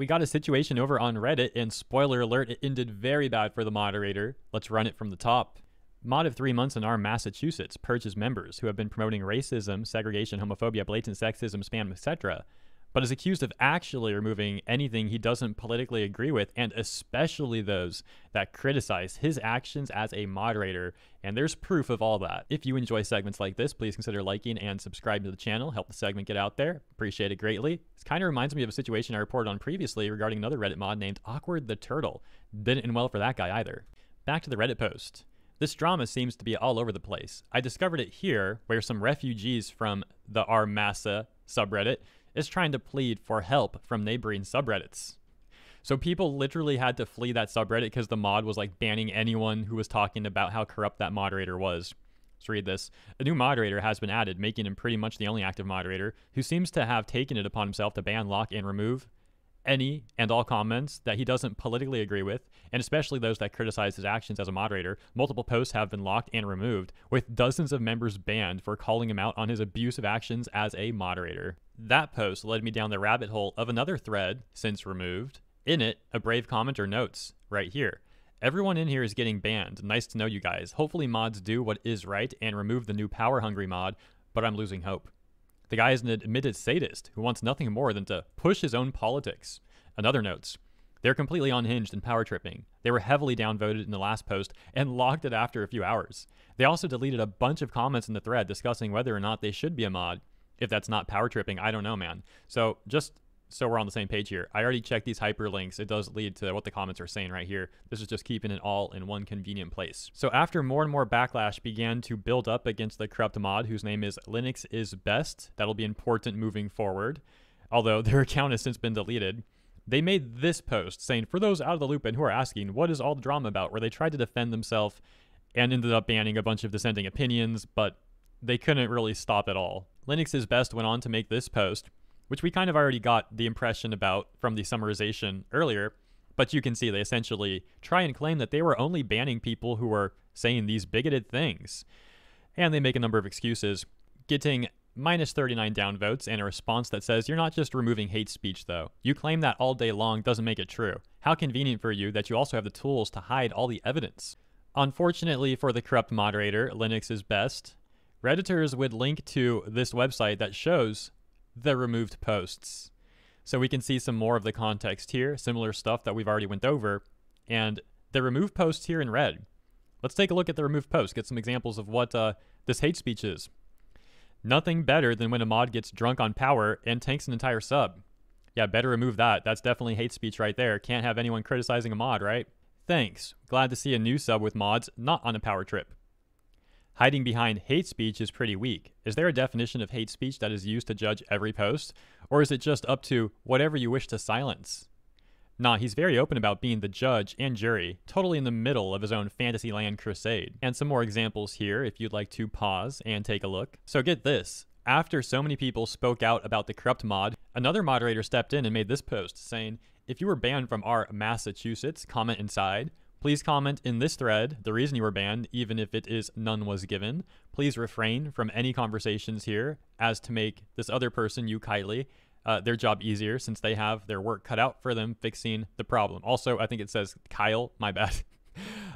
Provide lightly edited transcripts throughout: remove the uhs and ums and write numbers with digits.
We got a situation over on Reddit, and spoiler alert, it ended very bad for the moderator. Let's run it from the top. Mod of 3 months in our Massachusetts purges members who have been promoting racism, segregation, homophobia, blatant sexism, spam, etc., but is accused of actually removing anything he doesn't politically agree with, and especially those that criticize his actions as a moderator. And there's proof of all that. If you enjoy segments like this, please consider liking and subscribing to the channel. Help the segment get out there. Appreciate it greatly. This kind of reminds me of a situation I reported on previously regarding another Reddit mod named Awkward the Turtle. Didn't end well for that guy either. Back to the Reddit post. This drama seems to be all over the place. I discovered it here, where some refugees from the r massa subreddit is trying to plead for help from neighboring subreddits. So people literally had to flee that subreddit because the mod was like banning anyone who was talking about how corrupt that moderator was. Let's read this. A new moderator has been added, making him pretty much the only active moderator, who seems to have taken it upon himself to ban, lock, and remove any and all comments that he doesn't politically agree with, and especially those that criticize his actions as a moderator. Multiple posts have been locked and removed, with dozens of members banned for calling him out on his abusive actions as a moderator. That post led me down the rabbit hole of another thread, since removed. In it, a brave commenter notes, right here, "Everyone in here is getting banned. Nice to know you guys. Hopefully mods do what is right and remove the new power-hungry mod, but I'm losing hope." The guy is an admitted sadist who wants nothing more than to push his own politics. Another notes, "They're completely unhinged and power tripping. They were heavily downvoted in the last post and logged it after a few hours. They also deleted a bunch of comments in the thread discussing whether or not they should be a mod. If that's not power tripping, I don't know, man." So just so we're on the same page here, I already checked these hyperlinks. It does lead to what the comments are saying right here. This is just keeping it all in one convenient place. So after more and more backlash began to build up against the corrupt mod, whose name is Linux is Best, that'll be important moving forward, although their account has since been deleted, they made this post saying, "For those out of the loop and who are asking, what is all the drama about?" where they tried to defend themselves and ended up banning a bunch of dissenting opinions, but they couldn't really stop it all. Linux is Best went on to make this post, which we kind of already got the impression about from the summarization earlier, but you can see they essentially try and claim that they were only banning people who were saying these bigoted things. And they make a number of excuses, getting minus 39 downvotes and a response that says, "You're not just removing hate speech though. You claim that all day long doesn't make it true. How convenient for you that you also have the tools to hide all the evidence." Unfortunately for the corrupt moderator, Linux is Best, Redditors would link to this website that shows the removed posts. So we can see some more of the context here, similar stuff that we've already went over, and the removed posts here in red. Let's take a look at the removed posts, get some examples of what this hate speech is. "Nothing better than when a mod gets drunk on power and tanks an entire sub." Yeah, better remove that. That's definitely hate speech right there. Can't have anyone criticizing a mod, right? "Thanks. Glad to see a new sub with mods, not on a power trip." "Hiding behind hate speech is pretty weak. Is there a definition of hate speech that is used to judge every post? Or is it just up to whatever you wish to silence?" Nah, he's very open about being the judge and jury, totally in the middle of his own Fantasyland crusade. And some more examples here if you'd like to pause and take a look. So get this. After so many people spoke out about the corrupt mod, another moderator stepped in and made this post saying, "If you were banned from our Massachusetts, comment inside. Please comment in this thread the reason you were banned, even if it is none was given. Please refrain from any conversations here as to make this other person, you Kylie, their job easier since they have their work cut out for them fixing the problem." Also, I think it says Kyle, my bad.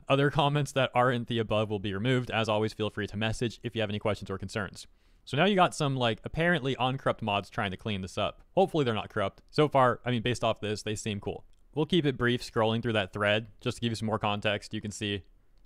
Other comments that aren't the above will be removed. As always, feel free to message if you have any questions or concerns. So now you got some like apparently uncorrupt mods trying to clean this up. Hopefully they're not corrupt. So far, I mean, based off this, they seem cool. We'll keep it brief scrolling through that thread just to give you some more context. You can see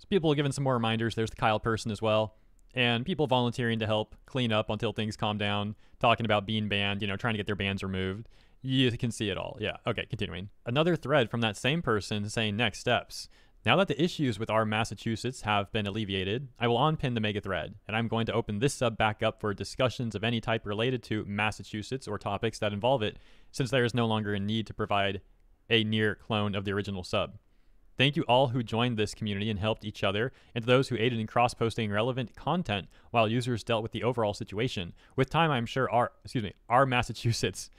people giving some more reminders. There's the Kyle person as well. And people volunteering to help clean up until things calm down, talking about being banned, trying to get their bans removed. You can see it all. Yeah. Okay, continuing. Another thread from that same person saying next steps. "Now that the issues with our Massachusetts have been alleviated, I will unpin the mega thread, and I'm going to open this sub back up for discussions of any type related to Massachusetts or topics that involve it, since there is no longer a need to provide a near clone of the original sub. Thank you all who joined this community and helped each other, and to those who aided in cross-posting relevant content while users dealt with the overall situation. With time, I'm sure our Massachusetts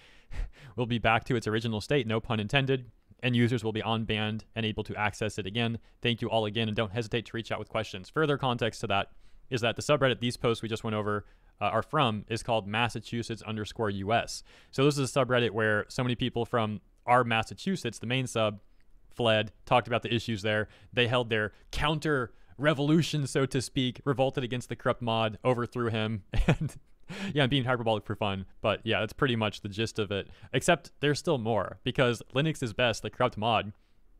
will be back to its original state, no pun intended, and users will be unbanned and able to access it again. Thank you all again, and don't hesitate to reach out with questions." Further context to that is that the subreddit these posts we just went over are from is called Massachusetts_US. So this is a subreddit where so many people from our Massachusetts, the main sub, fled, talked about the issues there. They held their counter revolution, so to speak, revolted against the corrupt mod, overthrew him, and yeah, I'm being hyperbolic for fun, but yeah, that's pretty much the gist of it. Except there's still more, because Linux is Best, the corrupt mod,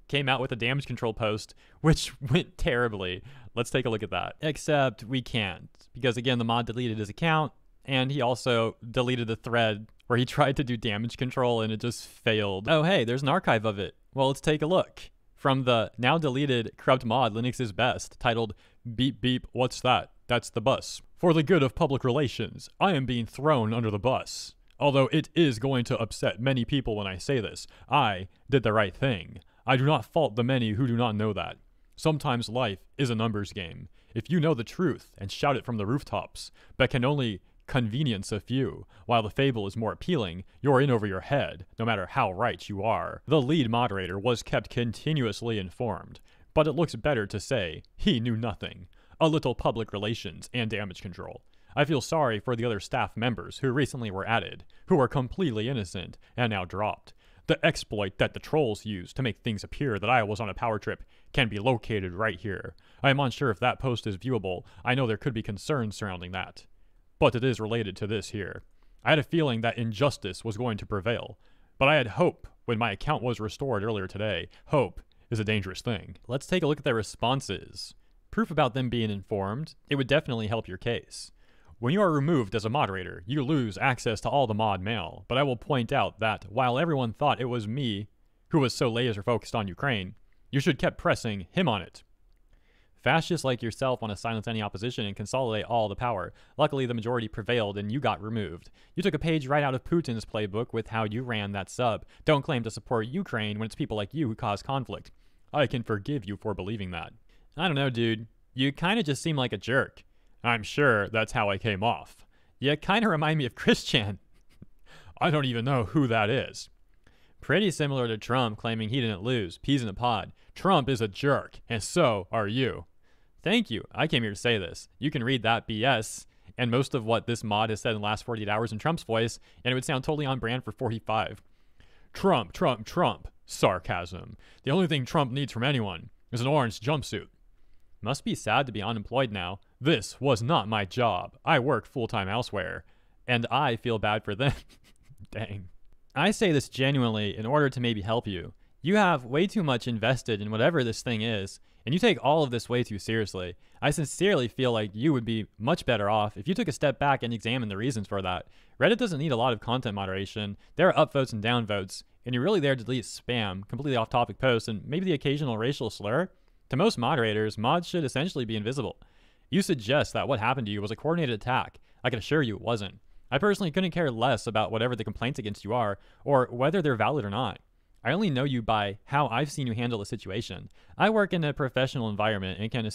came out with a damage control post, which went terribly. Let's take a look at that. Except we can't, because again, the mod deleted his account, and he also deleted the thread where he tried to do damage control and it just failed. Oh hey, there's an archive of it. Well, let's take a look. From the now deleted corrupt mod Linux is Best, titled Beep Beep, What's That? That's the bus. For the good of public relations, I am being thrown under the bus. Although it is going to upset many people when I say this, I did the right thing. I do not fault the many who do not know that. Sometimes life is a numbers game. If you know the truth and shout it from the rooftops, but can only convenience a few, while the fable is more appealing, you're in over your head, no matter how right you are. The lead moderator was kept continuously informed, but it looks better to say he knew nothing. A little public relations and damage control. I feel sorry for the other staff members who recently were added, who were completely innocent and now dropped. The exploit that the trolls used to make things appear that I was on a power trip can be located right here. I am unsure if that post is viewable. I know there could be concerns surrounding that. But it is related to this here. I had a feeling that injustice was going to prevail, but I had hope when my account was restored earlier today. Hope is a dangerous thing. Let's take a look at their responses. Proof about them being informed, it would definitely help your case. When you are removed as a moderator, you lose access to all the mod mail, but I will point out that while everyone thought it was me who was so laser focused on Ukraine, you should kept pressing him on it. Fascists like yourself want to silence any opposition and consolidate all the power. Luckily, the majority prevailed and you got removed. You took a page right out of Putin's playbook with how you ran that sub. Don't claim to support Ukraine when it's people like you who cause conflict. I can forgive you for believing that. I don't know, dude. You kind of just seem like a jerk. I'm sure that's how I came off. You kind of remind me of Christian. I don't even know who that is. Pretty similar to Trump claiming he didn't lose. Peas in a pod. Trump is a jerk, and so are you. Thank you. I came here to say this. You can read that BS and most of what this mod has said in the last 48 hours in Trump's voice, and it would sound totally on brand for 45. Trump, Trump, Trump. Sarcasm. The only thing Trump needs from anyone is an orange jumpsuit. Must be sad to be unemployed now. This was not my job. I work full-time elsewhere, and I feel bad for them. Dang. I say this genuinely in order to maybe help you. You have way too much invested in whatever this thing is, and you take all of this way too seriously. I sincerely feel like you would be much better off if you took a step back and examined the reasons for that. Reddit doesn't need a lot of content moderation. There are upvotes and downvotes, and you're really there to delete spam, completely off-topic posts, and maybe the occasional racial slur. To most moderators, mods should essentially be invisible. You suggest that what happened to you was a coordinated attack. I can assure you it wasn't. I personally couldn't care less about whatever the complaints against you are, or whether they're valid or not. I only know you by how I've seen you handle the situation. I work in a professional environment and can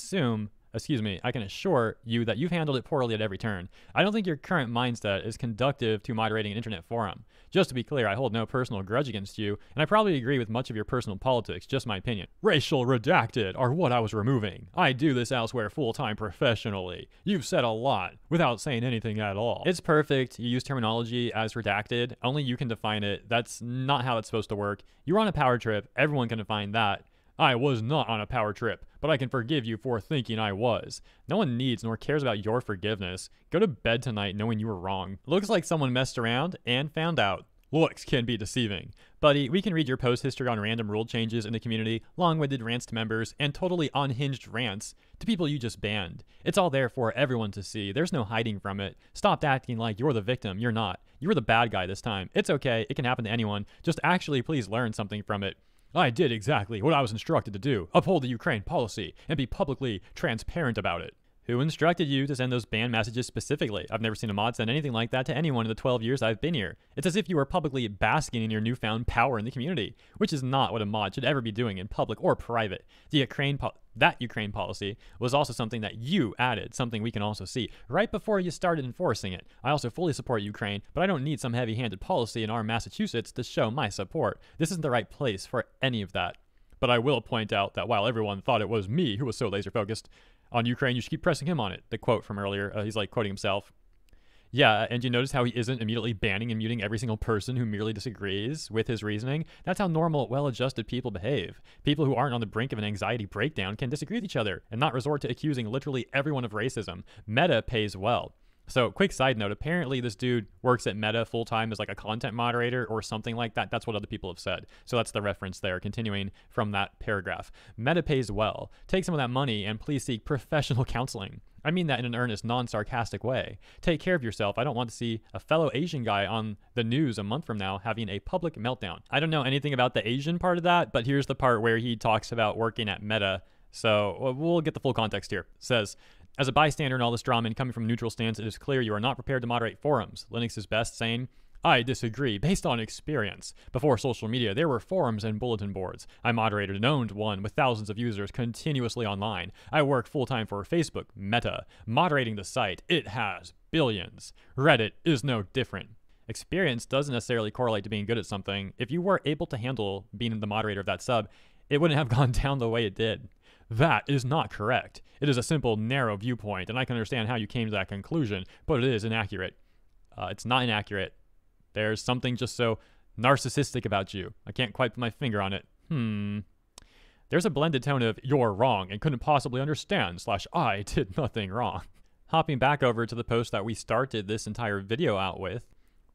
I can assure you that you've handled it poorly at every turn. I don't think your current mindset is conducive to moderating an internet forum. Just to be clear, I hold no personal grudge against you, and I probably agree with much of your personal politics, just my opinion. Racial redacted are what I was removing. I do this elsewhere full-time professionally. You've said a lot without saying anything at all. It's perfect. You use terminology as redacted. Only you can define it. That's not how it's supposed to work. You're on a power trip. Everyone can define that. I was not on a power trip, but I can forgive you for thinking I was. No one needs nor cares about your forgiveness. Go to bed tonight knowing you were wrong. Looks like someone messed around and found out. Looks can be deceiving. Buddy, we can read your post history on random rule changes in the community, long-winded rants to members, and totally unhinged rants to people you just banned. It's all there for everyone to see. There's no hiding from it. Stop acting like you're the victim. You're not. You were the bad guy this time. It's okay. It can happen to anyone. Just actually please learn something from it. I did exactly what I was instructed to do. Uphold the Ukraine policy and be publicly transparent about it. Who instructed you to send those ban messages specifically? I've never seen a mod send anything like that to anyone in the 12 years I've been here. It's as if you were publicly basking in your newfound power in the community, which is not what a mod should ever be doing in public or private. That Ukraine policy was also something that you added, something we can also see right before you started enforcing it. I also fully support Ukraine, but I don't need some heavy-handed policy in our Massachusetts to show my support. This isn't the right place for any of that. But I will point out that while everyone thought it was me who was so laser-focused on Ukraine, you should keep pressing him on it. The quote from earlier, he's like quoting himself. Yeah, and you notice how he isn't immediately banning and muting every single person who merely disagrees with his reasoning? That's how normal, well-adjusted people behave. People who aren't on the brink of an anxiety breakdown can disagree with each other and not resort to accusing literally everyone of racism. Meta pays well. So, quick side note, apparently this dude works at Meta full-time as like a content moderator or something like that. That's what other people have said. So that's the reference there, continuing from that paragraph. Meta pays well. Take some of that money and please seek professional counseling. I mean that in an earnest, non-sarcastic way. Take care of yourself. I don't want to see a fellow Asian guy on the news a month from now having a public meltdown. I don't know anything about the Asian part of that, but here's the part where he talks about working at Meta. So we'll get the full context here. It says, as a bystander in all this drama and coming from a neutral stance, it is clear you are not prepared to moderate forums. Linux is best, saying, I disagree, based on experience. Before social media, there were forums and bulletin boards. I moderated and owned one with thousands of users continuously online. I work full-time for Facebook, Meta. Moderating the site, it has billions. Reddit is no different. Experience doesn't necessarily correlate to being good at something. If you were able to handle being the moderator of that sub, it wouldn't have gone down the way it did. That is not correct. It is a simple, narrow viewpoint, and I can understand how you came to that conclusion, but it is inaccurate. It's not inaccurate. There's something just so narcissistic about you. I can't quite put my finger on it. There's a blended tone of you're wrong and couldn't possibly understand / I did nothing wrong. Hopping back over to the post that we started this entire video out with,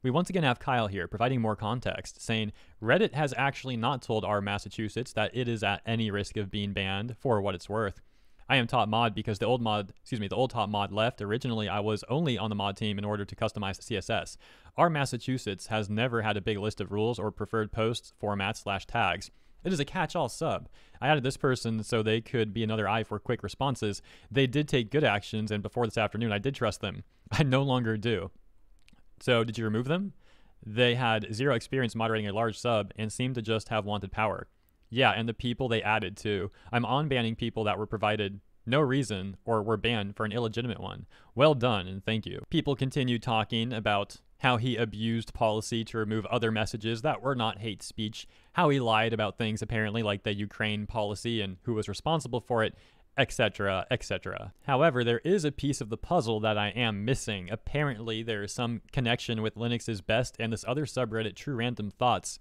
we once again have Kyle here providing more context, saying Reddit has actually not told our Massachusetts that it is at any risk of being banned for what it's worth. I am top mod because the old top mod left. Originally, I was only on the mod team in order to customize the CSS. Our Massachusetts has never had a big list of rules or preferred posts, formats / tags. It is a catch-all sub. I added this person so they could be another eye for quick responses. They did take good actions, and before this afternoon, I did trust them. I no longer do. So did you remove them? They had zero experience moderating a large sub and seemed to just have wanted power. Yeah, and the people they added too. I'm on-banning people that were provided no reason or were banned for an illegitimate one. Well done and thank you. People continued talking about how he abused policy to remove other messages that were not hate speech, how he lied about things apparently like the Ukraine policy and who was responsible for it, etc., etc. However, there is a piece of the puzzle that I am missing. Apparently, there is some connection with Linux is best and this other subreddit, True Random Thoughts,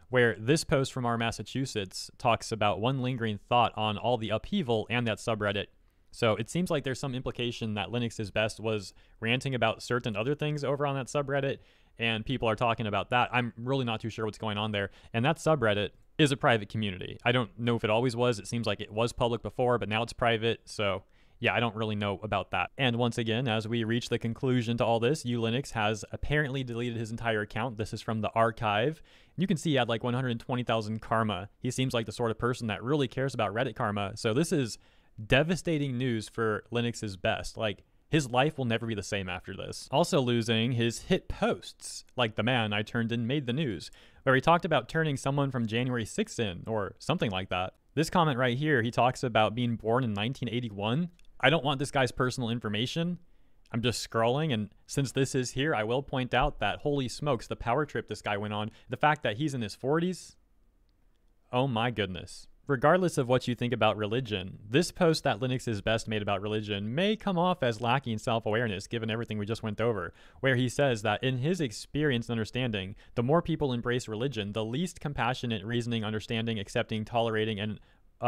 where this post from our Massachusetts talks about one lingering thought on all the upheaval and that subreddit. So it seems like there's some implication that Linux is best was ranting about certain other things over on that subreddit, and people are talking about that. I'm really not too sure what's going on there. And that subreddit is a private community. I don't know if it always was. It seems like it was public before, but now it's private. So yeah, I don't really know about that. And once again, as we reach the conclusion to all this, uLinux has apparently deleted his entire account. This is from the archive. You can see he had like 120,000 karma. He seems like the sort of person that really cares about Reddit karma. So this is devastating news for Linux is best. Like, his life will never be the same after this. Also losing his hit posts, like the man I turned in made the news, where he talked about turning someone from January 6th in, or something like that. This comment right here, he talks about being born in 1981. I don't want this guy's personal information. I'm just scrolling, and since this is here, I will point out that holy smokes, the power trip this guy went on, the fact that he's in his 40s, oh my goodness. Regardless of what you think about religion, this post that Linux is best made about religion may come off as lacking self-awareness given everything we just went over, where he says that in his experience and understanding, the more people embrace religion, the least compassionate, reasoning, understanding, accepting, tolerating, and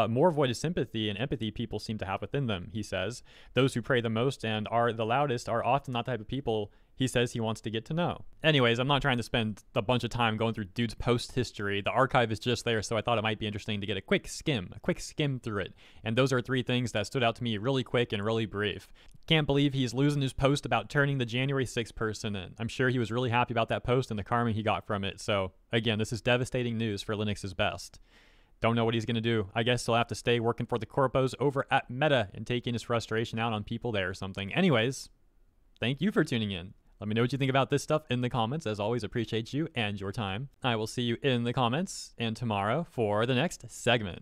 more void sympathy and empathy people seem to have within them, he says. Those who pray the most and are the loudest are often not the type of people he says he wants to get to know. Anyways, I'm not trying to spend a bunch of time going through dude's post history. The archive is just there, so I thought it might be interesting to get a quick skim through it. And those are 3 things that stood out to me really quick and really brief. Can't believe he's losing his post about turning the January 6th person in. I'm sure he was really happy about that post and the karma he got from it. So again, this is devastating news for Linux is best. Don't know what he's going to do. I guess he'll have to stay working for the corpos over at Meta and taking his frustration out on people there or something. Anyways, thank you for tuning in. Let me know what you think about this stuff in the comments. As always, appreciate you and your time. I will see you in the comments and tomorrow for the next segment.